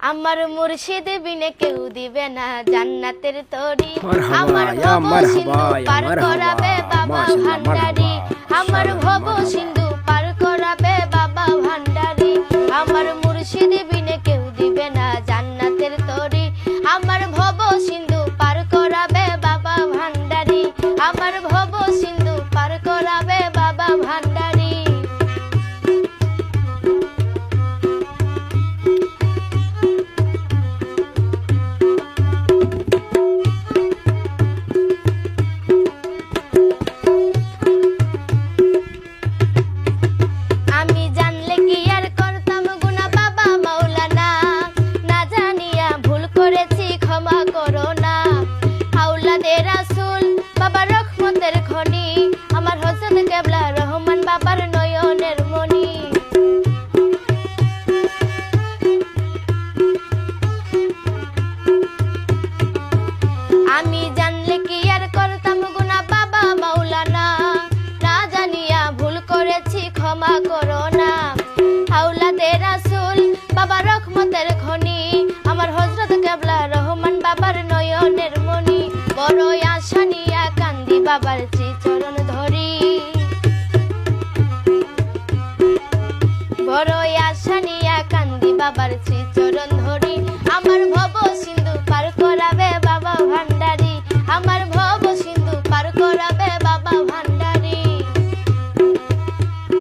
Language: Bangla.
আমার মুর্শিদ বিনে কেউ দিবে না জান্নাতের তরি। আমার ভব সিন্ধু পার করাবে বাবা ভান্ডারি। আমার ভব সিন্ধু পার করাবে বাবা ভান্ডারি। আমার মুর্শিদ বিনে কেউ দিবে না জান্নাতের তরি। আমার ভব সিন্ধু পার করাবে বাবা ভান্ডারি। আমার ভব সিন্ধু পার করাবে বাবা ভান্ডারি। আমি জানলে কি আর করতাম গুনাহ বাবা মাওলানা, না জানিয়া ভুল করেছি ক্ষমা করো না। আওলাদে রাসূল বাবা রহমতের খনি, আমার হযরত কেবলা রহমান বাবার নয়নের মনি। বড় আশা নিয়া কান্দি বাবার শ্রীচরণ ধরি। বড় আশা নিয়া কান্দি বাবার শ্রীচরণ